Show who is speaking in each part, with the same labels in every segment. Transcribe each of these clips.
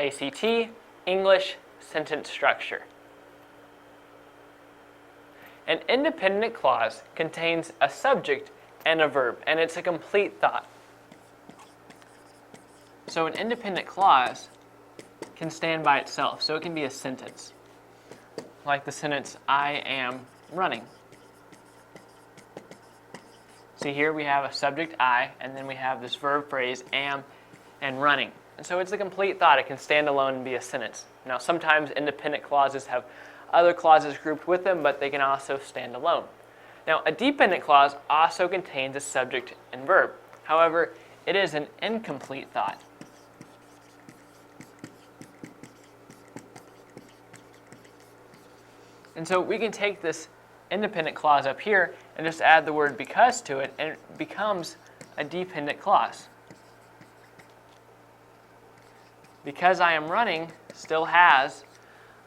Speaker 1: ACT, English, sentence structure. An independent clause contains a subject and a verb, and it's a complete thought. So an independent clause can stand by itself, so it can be a sentence. Like the sentence, I am running. See, here we have a subject, I, and then we have this verb phrase, am, and running. And so it's a complete thought. It can stand alone and be a sentence. Now, sometimes independent clauses have other clauses grouped with them, but they can also stand alone. Now, a dependent clause also contains a subject and verb. However, it is an incomplete thought. And so we can take this independent clause up here and just add the word because to it, and it becomes a dependent clause. Because I am running still has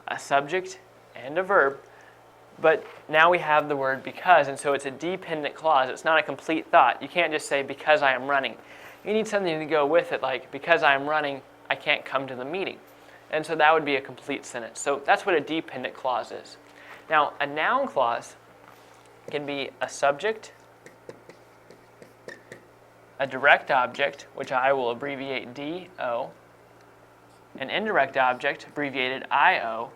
Speaker 1: a subject and a verb, but now we have the word because, and so it's a dependent clause. It's not a complete thought. You can't just say because I am running. You need something to go with it, like because I am running, I can't come to the meeting. And so that would be a complete sentence. So that's what a dependent clause is. Now, a noun clause can be a subject, a direct object, which I will abbreviate DO, an indirect object, abbreviated IO,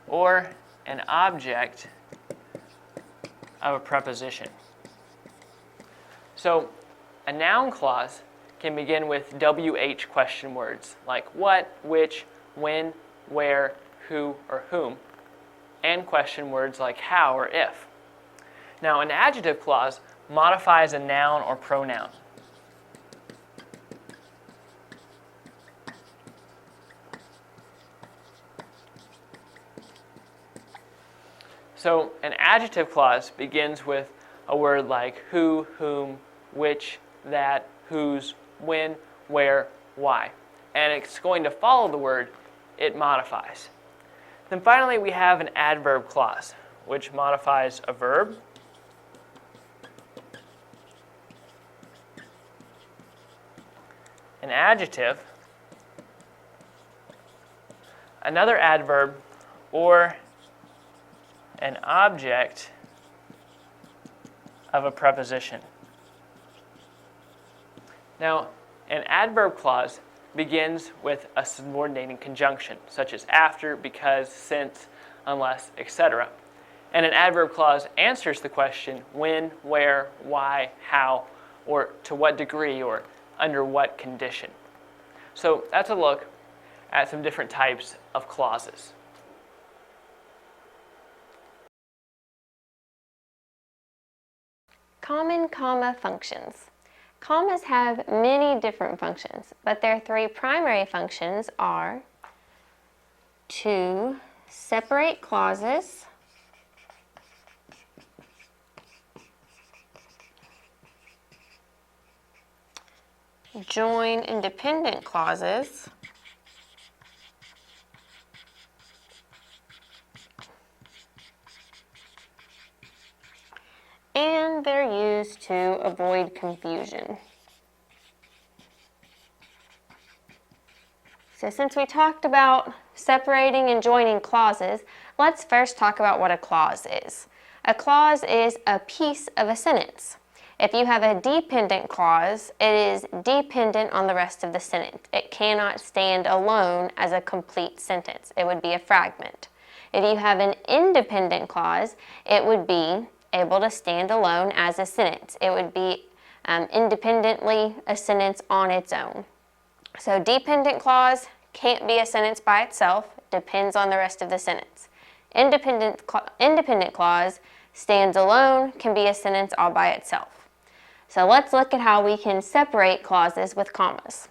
Speaker 1: or an object of a preposition. So a noun clause can begin with WH question words, like what, which, when, where, who, or whom, and question words like how or if. Now, an adjective clause modifies a noun or pronoun. So an adjective clause begins with a word like who, whom, which, that, whose, when, where, why. And it's going to follow the word it modifies. Then finally, we have an adverb clause, which modifies a verb, an adjective, another adverb, or an object of a preposition. Now, an adverb clause begins with a subordinating conjunction, such as after, because, since, unless, etc. And an adverb clause answers the question when, where, why, how, or to what degree, or under what condition. So that's a look at some different types of clauses.
Speaker 2: Common comma functions. Commas have many different functions, but their three primary functions are to separate clauses, join independent clauses, and they're used to avoid confusion. So since we talked about separating and joining clauses, let's first talk about what a clause is. A clause is a piece of a sentence. If you have a dependent clause, it is dependent on the rest of the sentence. It cannot stand alone as a complete sentence. It would be a fragment. If you have an independent clause, it would be able to stand alone as a sentence. It would be independently a sentence on its own. So dependent clause can't be a sentence by itself, depends on the rest of the sentence. Independent clause stands alone, can be a sentence all by itself. So let's look at how we can separate clauses with commas.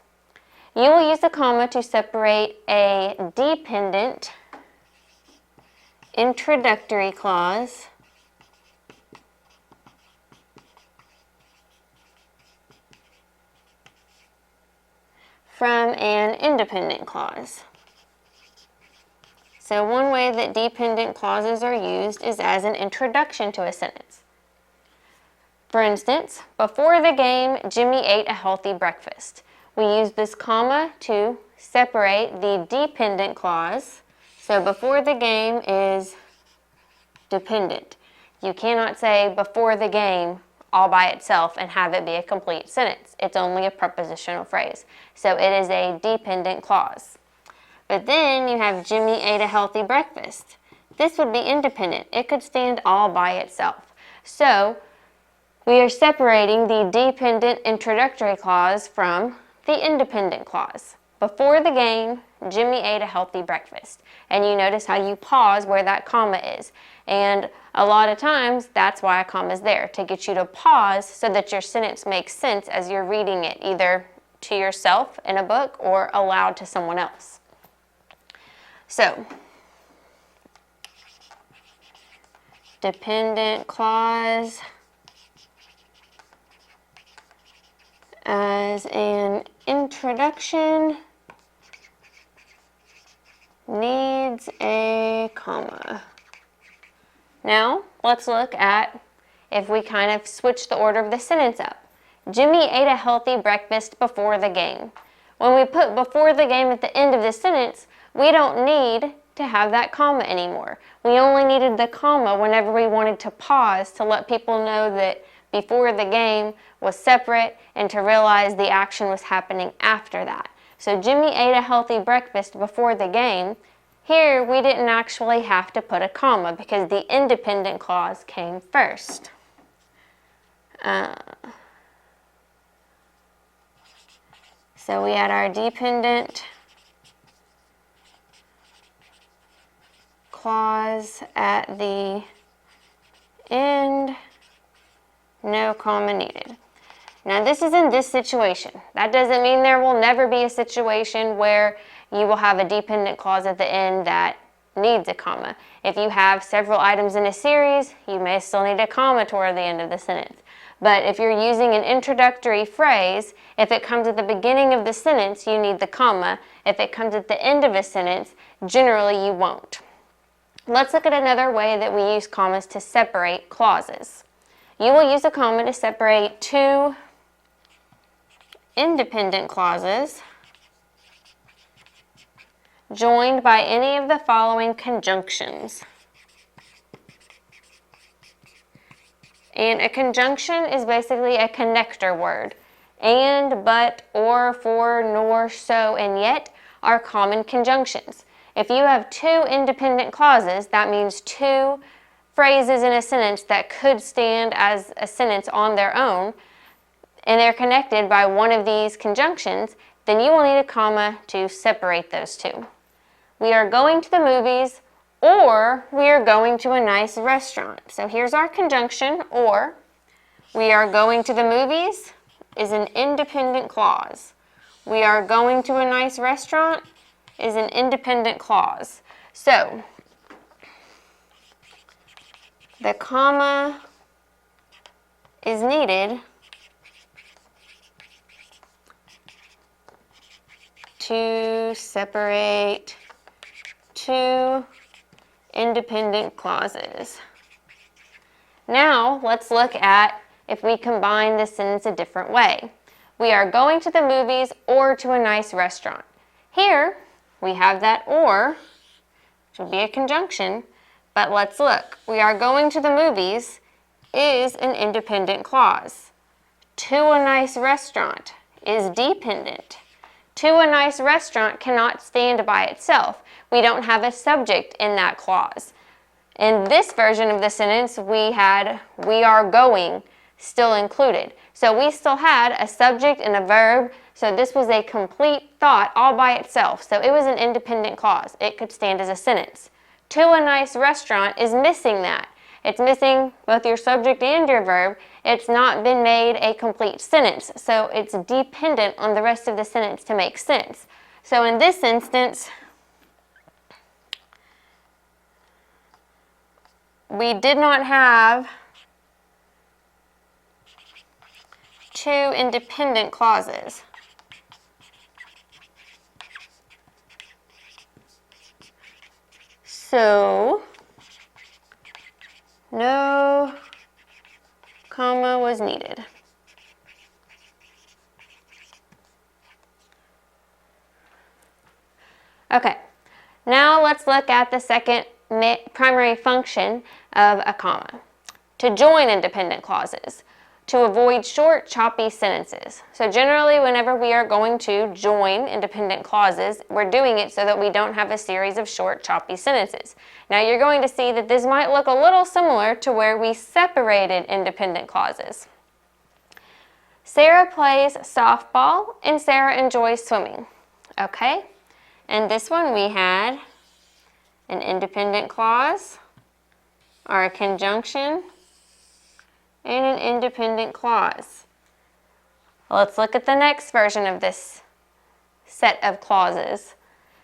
Speaker 2: You will use a comma to separate a dependent introductory clause from an independent clause. So one way that dependent clauses are used is as an introduction to a sentence. For instance, before the game, Jimmy ate a healthy breakfast. We use this comma to separate the dependent clause. So before the game is dependent. You cannot say before the game all by itself and have it be a complete sentence. It's only a prepositional phrase. So it is a dependent clause. But then you have Jimmy ate a healthy breakfast. This would be independent. It could stand all by itself. So we are separating the dependent introductory clause from the independent clause. Before the game, Jimmy ate a healthy breakfast. And you notice how you pause where that comma is. And a lot of times, that's why a comma is there, to get you to pause so that your sentence makes sense as you're reading it, either to yourself in a book or aloud to someone else. So, dependent clause as an introduction needs a comma. Now, let's look at if we kind of switch the order of the sentence up. Jimmy ate a healthy breakfast before the game. When we put before the game at the end of the sentence, we don't need to have that comma anymore. We only needed the comma whenever we wanted to pause to let people know that before the game was separate and to realize the action was happening after that. So Jimmy ate a healthy breakfast before the game. Here, we didn't actually have to put a comma because the independent clause came first. So we had our dependent clause at the end, no comma needed. Now this is in this situation. That doesn't mean there will never be a situation where you will have a dependent clause at the end that needs a comma. If you have several items in a series, you may still need a comma toward the end of the sentence. But if you're using an introductory phrase, if it comes at the beginning of the sentence, you need the comma. If it comes at the end of a sentence, generally you won't. Let's look at another way that we use commas to separate clauses. You will use a comma to separate two independent clauses joined by any of the following conjunctions. And a conjunction is basically a connector word. And, but, or, for, nor, so, and yet are common conjunctions. If you have two independent clauses, that means two phrases in a sentence that could stand as a sentence on their own, and they're connected by one of these conjunctions, then you will need a comma to separate those two. We are going to the movies, or we are going to a nice restaurant. So here's our conjunction, or. We are going to the movies is an independent clause. We are going to a nice restaurant is an independent clause. So the comma is needed to separate two independent clauses. Now, let's look at if we combine this sentence a different way. We are going to the movies or to a nice restaurant. Here, we have that or, which would be a conjunction, but let's look. We are going to the movies is an independent clause. To a nice restaurant is dependent. To a nice restaurant cannot stand by itself. We don't have a subject in that clause. In this version of the sentence, we had we are going still included. So we still had a subject and a verb, so this was a complete thought all by itself. So it was an independent clause. It could stand as a sentence. To a nice restaurant is missing that. It's missing both your subject and your verb. It's not been made a complete sentence, so it's dependent on the rest of the sentence to make sense. So in this instance, we did not have two independent clauses. So, no comma was needed. Okay, now let's look at the second primary function of a comma. To join independent clauses, to avoid short, choppy sentences. So generally, whenever we are going to join independent clauses, we're doing it so that we don't have a series of short, choppy sentences. Now you're going to see that this might look a little similar to where we separated independent clauses. Sarah plays softball and Sarah enjoys swimming. Okay, and this one we had an independent clause, or a conjunction, and an independent clause. Let's look at the next version of this set of clauses.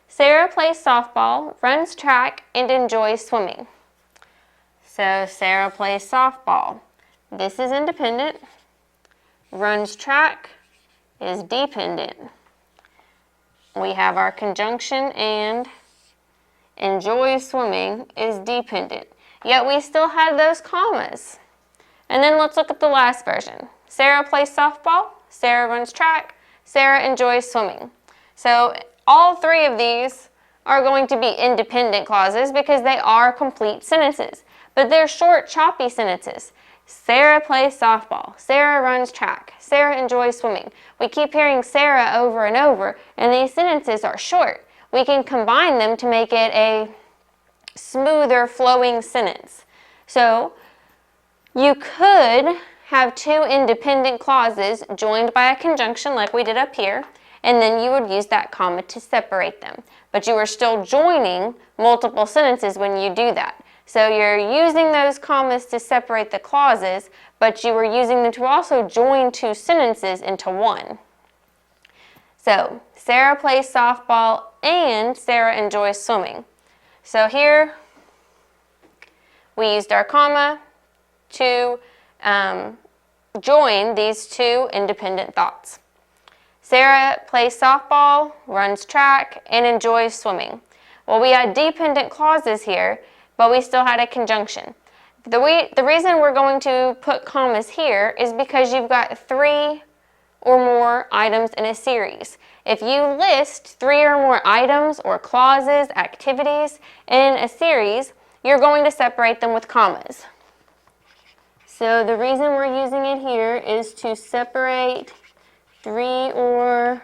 Speaker 2: Sarah plays softball, runs track, and enjoys swimming. So Sarah plays softball. This is independent. Runs track is dependent. We have our conjunction, and enjoys swimming is dependent. Yet we still have those commas. And then let's look at the last version. Sarah plays softball, Sarah runs track, Sarah enjoys swimming. So all three of these are going to be independent clauses because they are complete sentences. But they're short, choppy sentences. Sarah plays softball, Sarah runs track, Sarah enjoys swimming. We keep hearing Sarah over and over, and these sentences are short. We can combine them to make it a smoother flowing sentence. So you could have two independent clauses joined by a conjunction like we did up here, and then you would use that comma to separate them. But you are still joining multiple sentences when you do that. So you're using those commas to separate the clauses, but you are using them to also join two sentences into one. So Sarah plays softball and Sarah enjoys swimming. So here we used our comma to join these two independent thoughts. Sarah plays softball, runs track, and enjoys swimming. Well, we had dependent clauses here, but we still had a conjunction. The reason we're going to put commas here is because you've got 3 or more items in a series. If you list 3 or more items or clauses, activities in a series, you're going to separate them with commas. So the reason we're using it here is to separate 3 or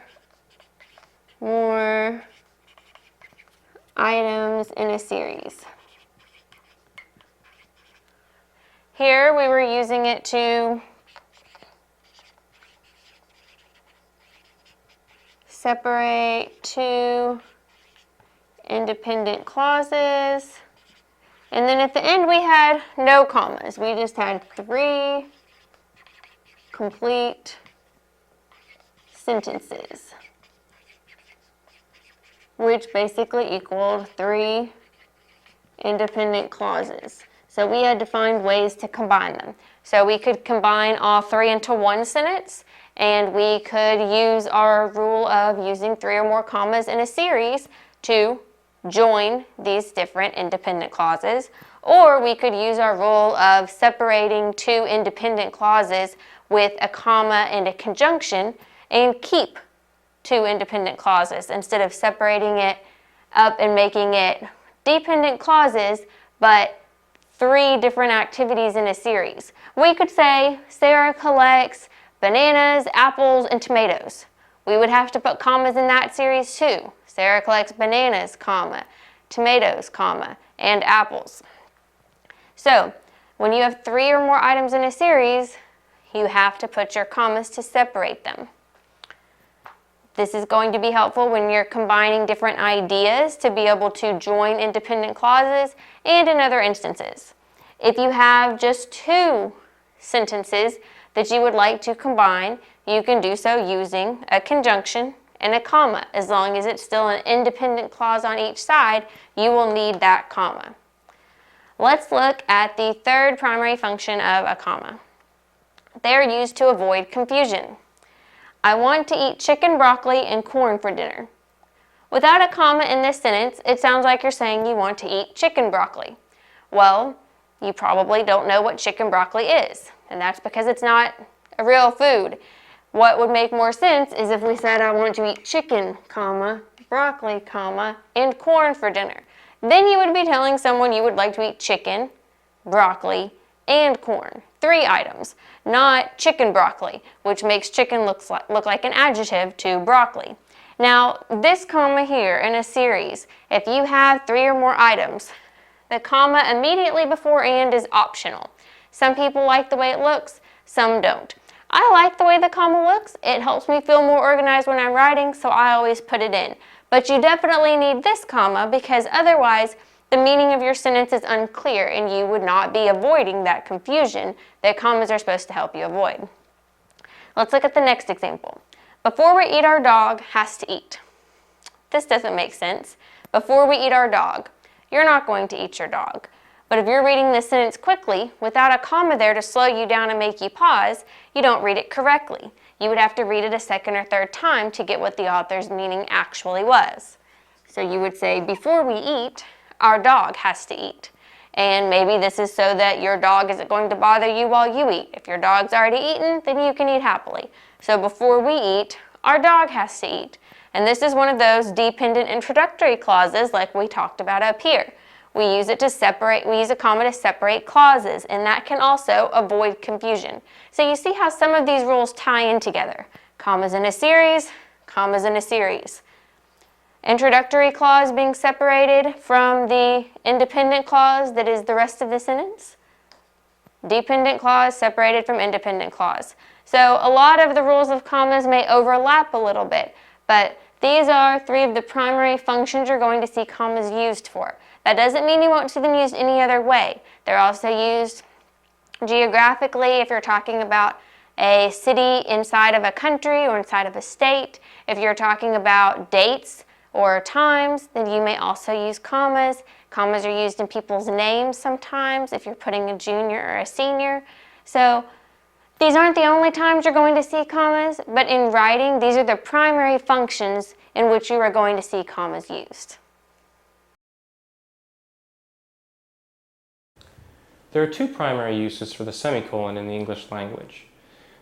Speaker 2: more items in a series. Here we were using it to separate 2 independent clauses. And then at the end we had no commas. We just had 3 complete sentences, which basically equaled 3 independent clauses. So we had to find ways to combine them. So we could combine all 3 into one sentence, and we could use our rule of using 3 or more commas in a series to join these different independent clauses, or we could use our rule of separating 2 independent clauses with a comma and a conjunction and keep 2 independent clauses instead of separating it up and making it dependent clauses but 3 different activities in a series. We could say Sarah collects bananas, apples, and tomatoes. We would have to put commas in that series too. Sarah collects bananas, comma, tomatoes, comma, and apples. So when you have 3 or more items in a series, you have to put your commas to separate them. This is going to be helpful when you're combining different ideas to be able to join independent clauses and in other instances. If you have just 2 sentences that you would like to combine, you can do so using a conjunction and a comma. As long as it's still an independent clause on each side, you will need that comma. Let's look at the third primary function of a comma. They are used to avoid confusion. I want to eat chicken, broccoli, and corn for dinner. Without a comma in this sentence, it sounds like you're saying you want to eat chicken broccoli. Well, you probably don't know what chicken broccoli is, and that's because it's not a real food. What would make more sense is if we said I want to eat chicken, comma, broccoli, comma, and corn for dinner. Then you would be telling someone you would like to eat chicken, broccoli, and corn. 3 items, not chicken broccoli, which makes chicken look like an adjective to broccoli. Now, this comma here in a series, if you have 3 or more items, the comma immediately before and is optional. Some people like the way it looks, some don't. I like the way the comma looks. It helps me feel more organized when I'm writing, so I always put it in. But you definitely need this comma because otherwise the meaning of your sentence is unclear and you would not be avoiding that confusion that commas are supposed to help you avoid. Let's look at the next example. Before we eat, our dog has to eat. This doesn't make sense. Before we eat our dog, you're not going to eat your dog. But if you're reading this sentence quickly, without a comma there to slow you down and make you pause, you don't read it correctly. You would have to read it a second or third time to get what the author's meaning actually was. So you would say, before we eat, our dog has to eat. And maybe this is so that your dog isn't going to bother you while you eat. If your dog's already eaten, then you can eat happily. So before we eat, our dog has to eat. And this is one of those dependent introductory clauses like we talked about up here. We use a comma to separate clauses, and that can also avoid confusion. So you see how some of these rules tie in together. Commas in a series, commas in a series. Introductory clause being separated from the independent clause that is the rest of the sentence. Dependent clause separated from independent clause. So a lot of the rules of commas may overlap a little bit, but these are 3 of the primary functions you're going to see commas used for. That doesn't mean you won't see them used any other way. They're also used geographically if you're talking about a city inside of a country or inside of a state. If you're talking about dates or times, then you may also use commas. Commas are used in people's names sometimes if you're putting a junior or a senior. So these aren't the only times you're going to see commas, but in writing, these are the primary functions in which you are going to see commas used.
Speaker 3: There are 2 primary uses for the semicolon in the English language.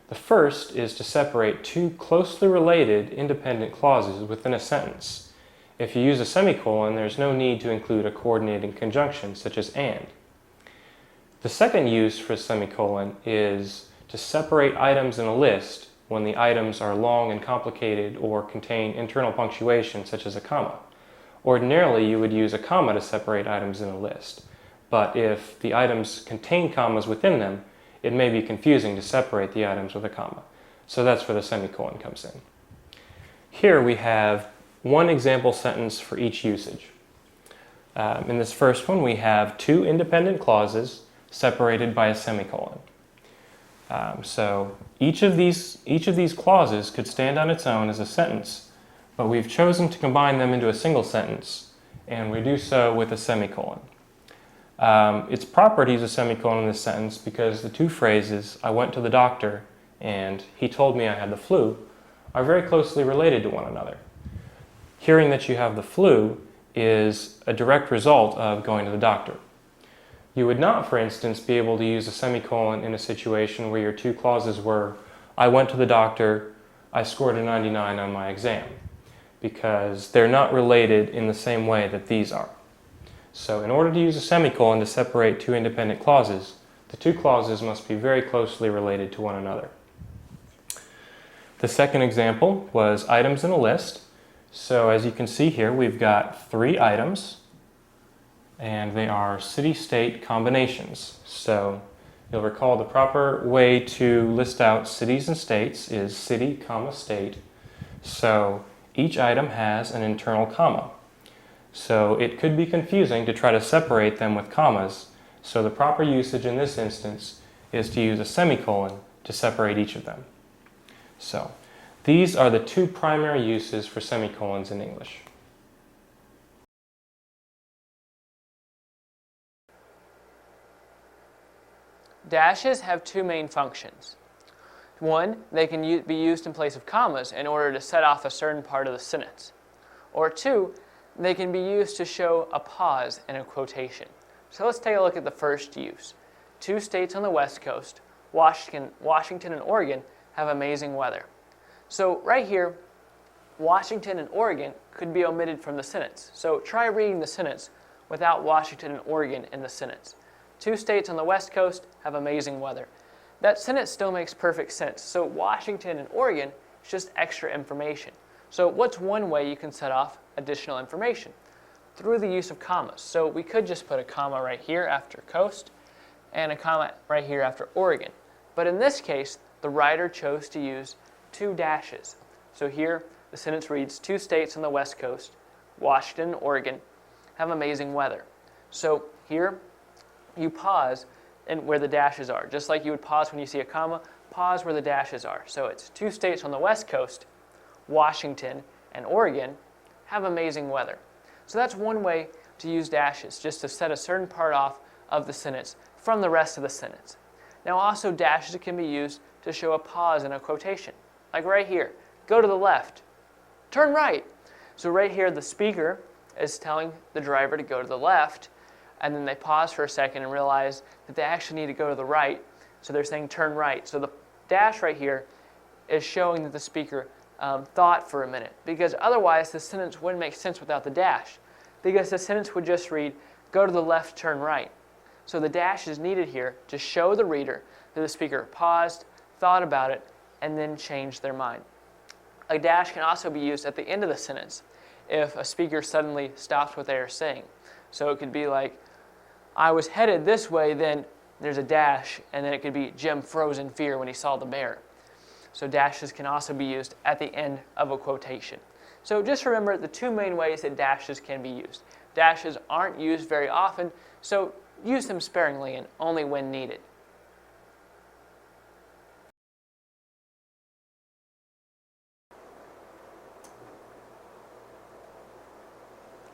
Speaker 3: The first is to separate 2 closely related independent clauses within a sentence. If you use a semicolon, there's no need to include a coordinating conjunction such as and. The second use for a semicolon is to separate items in a list when the items are long and complicated or contain internal punctuation such as a comma. Ordinarily, you would use a comma to separate items in a list. But if the items contain commas within them, it may be confusing to separate the items with a comma. So that's where the semicolon comes in. Here we have 1 example sentence for each usage. In this first one, we have 2 independent clauses separated by a semicolon. So each of these clauses could stand on its own as a sentence, but we've chosen to combine them into a single sentence, and we do so with a semicolon. It's proper to use a semicolon in this sentence because the 2 phrases, I went to the doctor and he told me I had the flu, are very closely related to one another. Hearing that you have the flu is a direct result of going to the doctor. You would not, for instance, be able to use a semicolon in a situation where your 2 clauses were, I went to the doctor, I scored a 99 on my exam, because they're not related in the same way that these are. So in order to use a semicolon to separate 2 independent clauses, the 2 clauses must be very closely related to one another. The second example was items in a list. So as you can see here, we've got 3 items, and they are city-state combinations. So you'll recall the proper way to list out cities and states is city, comma, state. So each item has an internal comma. So it could be confusing to try to separate them with commas, so the proper usage in this instance is to use a semicolon to separate each of them. So these are the 2 primary uses for semicolons in English.
Speaker 1: Dashes have 2 main functions. 1, they can be used in place of commas in order to set off a certain part of the sentence. Or 2, they can be used to show a pause in a quotation. So let's take a look at the first use. 2 states on the West Coast, Washington and Oregon, have amazing weather. So right here, Washington and Oregon could be omitted from the sentence. So try reading the sentence without Washington and Oregon in the sentence. 2 states on the West Coast have amazing weather. That sentence still makes perfect sense. So Washington and Oregon is just extra information. So what's one way you can set off additional information? Through the use of commas. So we could just put a comma right here after coast and a comma right here after Oregon. But in this case, the writer chose to use 2 dashes. So here, the sentence reads, 2 states on the West Coast, Washington and Oregon, have amazing weather. So here, you pause and where the dashes are. Just like you would pause when you see a comma, pause where the dashes are. So it's 2 states on the West Coast, Washington and Oregon, have amazing weather. So that's one way to use dashes, just to set a certain part off of the sentence from the rest of the sentence. Now also dashes can be used to show a pause in a quotation. Like right here, go to the left, turn right. So right here the speaker is telling the driver to go to the left, and then they pause for a second and realize that they actually need to go to the right, so they're saying turn right. So the dash right here is showing that the speaker thought for a minute, because otherwise the sentence wouldn't make sense without the dash, because the sentence would just read, go to the left, turn right. So the dash is needed here to show the reader that the speaker paused, thought about it, and then changed their mind. A dash can also be used at the end of the sentence if a speaker suddenly stops what they are saying. So it could be like, I was headed this way, then there's a dash, and then it could be Jim froze in fear when he saw the bear. So dashes can also be used at the end of a quotation. So just remember the 2 main ways that dashes can be used. Dashes aren't used very often, so use them sparingly and only when needed.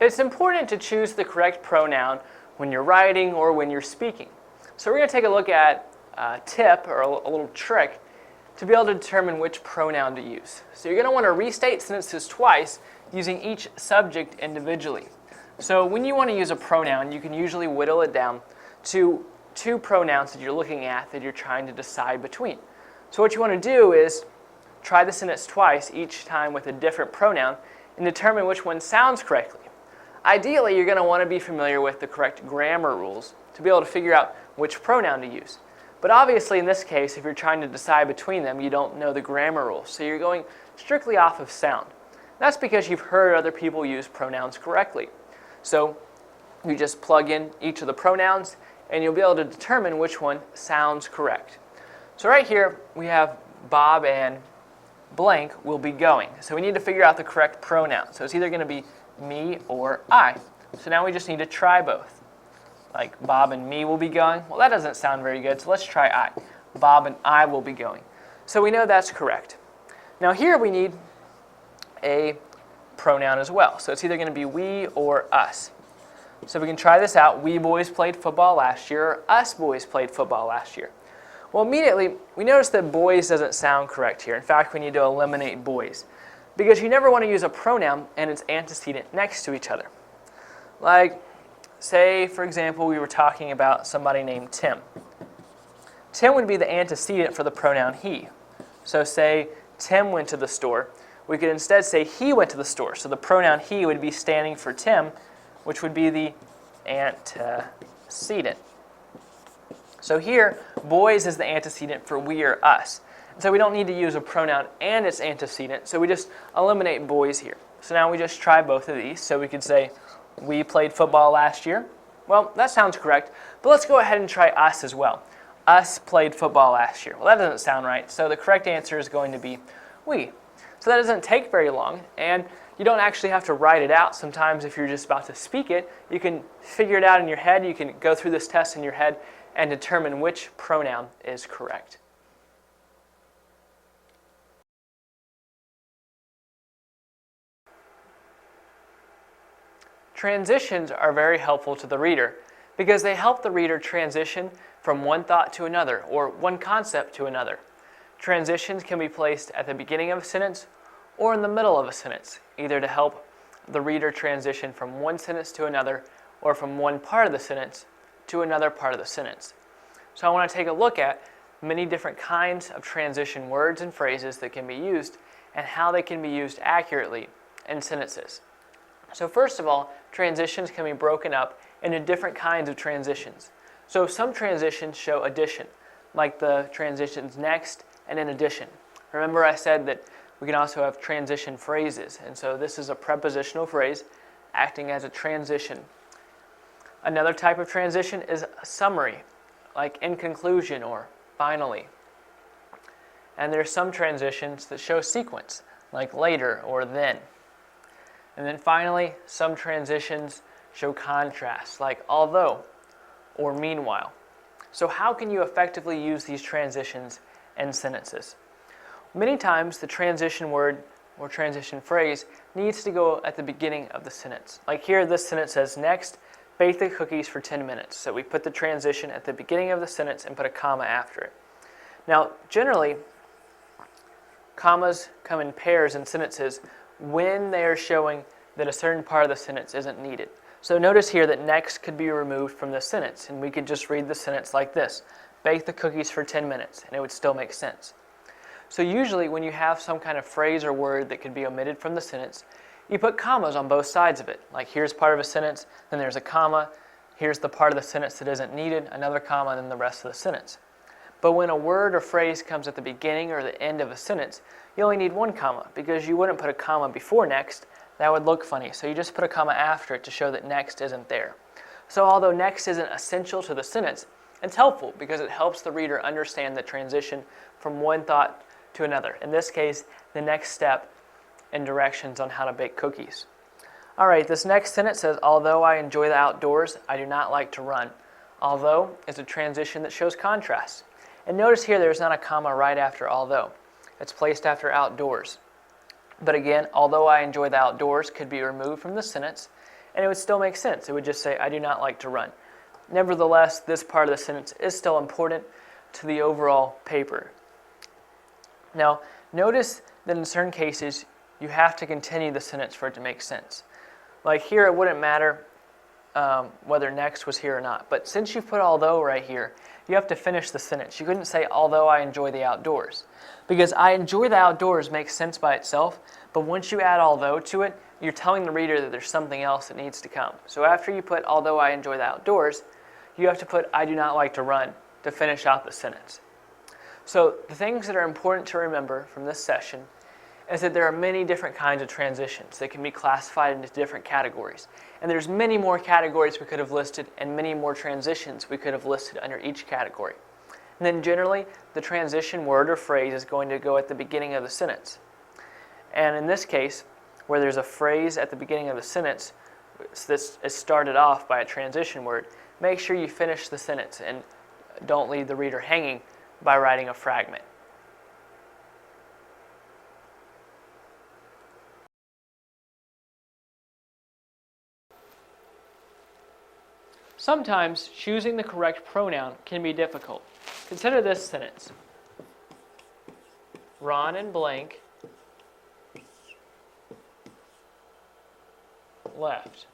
Speaker 1: It's important to choose the correct pronoun when you're writing or when you're speaking. So we're going to take a look at a tip or a little trick to be able to determine which pronoun to use. So you're going to want to restate sentences twice using each subject individually. So when you want to use a pronoun, you can usually whittle it down to 2 pronouns that you're looking at that you're trying to decide between. So what you want to do is try the sentence twice, each time with a different pronoun, and determine which one sounds correctly. Ideally, you're going to want to be familiar with the correct grammar rules to be able to figure out which pronoun to use. But obviously, in this case, if you're trying to decide between them, you don't know the grammar rules. So you're going strictly off of sound. That's because you've heard other people use pronouns correctly. So you just plug in each of the pronouns, and you'll be able to determine which one sounds correct. So right here, we have Bob and blank will be going. So we need to figure out the correct pronoun. So it's either going to be me or I. So now we just need to try both. Like Bob and me will be going. Well, that doesn't sound very good, so let's try I. Bob and I will be going. So we know that's correct. Now here we need a pronoun as well. So it's either going to be we or us. So we can try this out. We boys played football last year, or us boys played football last year. Well, immediately we notice that boys doesn't sound correct here. In fact, we need to eliminate boys, because you never want to use a pronoun and its antecedent next to each other. Like, say, for example, we were talking about somebody named Tim. Tim would be the antecedent for the pronoun he. So say Tim went to the store. We could instead say he went to the store. So the pronoun he would be standing for Tim, which would be the antecedent. So here, boys is the antecedent for we or us. So we don't need to use a pronoun and its antecedent, so we just eliminate boys here. So now we just try both of these. So we could say, we played football last year. Well, that sounds correct, but let's go ahead and try us as well. Us played football last year. Well, that doesn't sound right, so the correct answer is going to be we. So that doesn't take very long, and you don't actually have to write it out. Sometimes if you're just about to speak it, you can figure it out in your head. You can go through this test in your head and determine which pronoun is correct. Transitions are very helpful to the reader because they help the reader transition from one thought to another or one concept to another. Transitions can be placed at the beginning of a sentence or in the middle of a sentence, either to help the reader transition from one sentence to another or from one part of the sentence to another part of the sentence. So I want to take a look at many different kinds of transition words and phrases that can be used and how they can be used accurately in sentences. So first of all, transitions can be broken up into different kinds of transitions. So some transitions show addition, like the transitions next and in addition. Remember I said that we can also have transition phrases, and so this is a prepositional phrase acting as a transition. Another type of transition is a summary, like in conclusion or finally. And there are some transitions that show sequence, like later or then. And then finally, some transitions show contrast, like although or meanwhile. So how can you effectively use these transitions in sentences? Many times the transition word or transition phrase needs to go at the beginning of the sentence. Like here, this sentence says, next, bake the cookies for 10 minutes. So we put the transition at the beginning of the sentence and put a comma after it. Now, generally, commas come in pairs in sentences when they are showing that a certain part of the sentence isn't needed. So notice here that next could be removed from this sentence, and we could just read the sentence like this, bake the cookies for 10 minutes, and it would still make sense. So usually when you have some kind of phrase or word that could be omitted from the sentence, you put commas on both sides of it. Like here's part of a sentence, then there's a comma, here's the part of the sentence that isn't needed, another comma, and then the rest of the sentence. But when a word or phrase comes at the beginning or the end of a sentence, you only need one comma, because you wouldn't put a comma before next. That would look funny, so you just put a comma after it to show that next isn't there. So although next isn't essential to the sentence, it's helpful because it helps the reader understand the transition from one thought to another. In this case, the next step and directions on how to bake cookies. All right, this next sentence says, although I enjoy the outdoors, I do not like to run. Although is a transition that shows contrast. And notice here there's not a comma right after although. It's placed after outdoors. But again, although I enjoy the outdoors could be removed from the sentence, and it would still make sense. It would just say, I do not like to run. Nevertheless, this part of the sentence is still important to the overall paper. Now, notice that in certain cases, you have to continue the sentence for it to make sense. Like here, it wouldn't matter whether next was here or not. But since you've put although right here, you have to finish the sentence. You couldn't say, although I enjoy the outdoors. Because I enjoy the outdoors makes sense by itself, but once you add although to it, you're telling the reader that there's something else that needs to come. So after you put, although I enjoy the outdoors, you have to put, I do not like to run to finish out the sentence. So the things that are important to remember from this session is that there are many different kinds of transitions that can be classified into different categories. And there's many more categories we could have listed and many more transitions we could have listed under each category. And then generally, the transition word or phrase is going to go at the beginning of the sentence. And in this case, where there's a phrase at the beginning of the sentence that is started off by a transition word, make sure you finish the sentence and don't leave the reader hanging by writing a fragment. Sometimes choosing the correct pronoun can be difficult. Consider this sentence. Ron and blank left.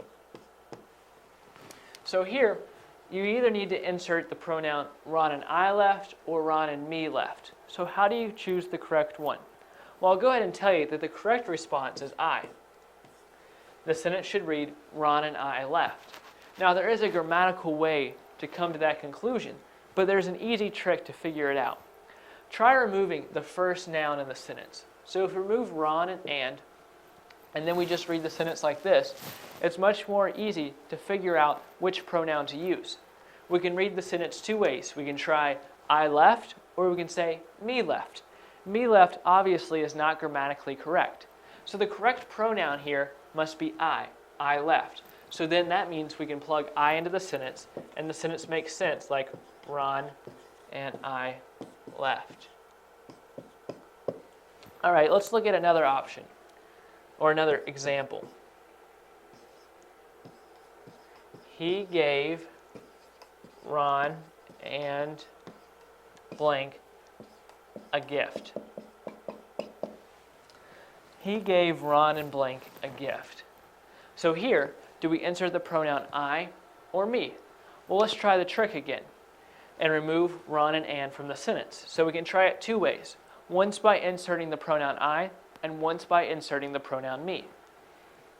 Speaker 1: So here, you either need to insert the pronoun Ron and I left or Ron and me left. So how do you choose the correct one? Well, I'll go ahead and tell you that the correct response is I. The sentence should read, Ron and I left. Now, there is a grammatical way to come to that conclusion, but there's an easy trick to figure it out. Try removing the first noun in the sentence. So if we remove Ron and then we just read the sentence like this, it's much more easy to figure out which pronoun to use. We can read the sentence two ways. We can try I left, or we can say me left. Me left obviously is not grammatically correct. So the correct pronoun here must be I left. So then that means we can plug I into the sentence, and the sentence makes sense, like Ron and I left. All right, let's look at another option, or another example. He gave Ron and blank a gift. He gave Ron and blank a gift. So here, do we insert the pronoun I or me? Well, let's try the trick again. and remove Ron and Ann from the sentence. So we can try it two ways. Once by inserting the pronoun I, and once by inserting the pronoun me.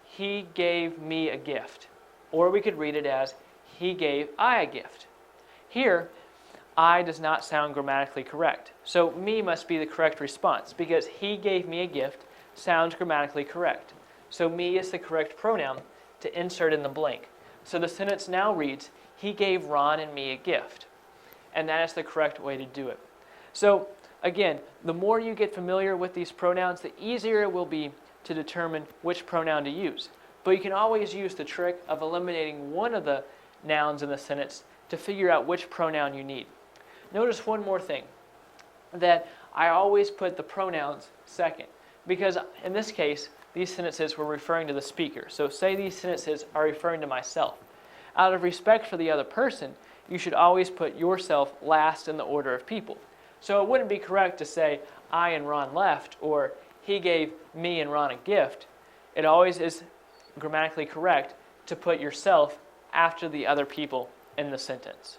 Speaker 1: He gave me a gift. Or we could read it as, he gave I a gift. Here, I does not sound grammatically correct. So me must be the correct response because he gave me a gift sounds grammatically correct. So me is the correct pronoun to insert in the blank. So the sentence now reads, he gave Ron and me a gift. And that is the correct way to do it. So again, the more you get familiar with these pronouns, the easier it will be to determine which pronoun to use. But you can always use the trick of eliminating one of the nouns in the sentence to figure out which pronoun you need. Notice one more thing, that I always put the pronouns second, because in this case, these sentences were referring to the speaker. So say these sentences are referring to myself. Out of respect for the other person, you should always put yourself last in the order of people. So it wouldn't be correct to say, I and Ron left, or he gave me and Ron a gift. It always is grammatically correct to put yourself after the other people in the sentence.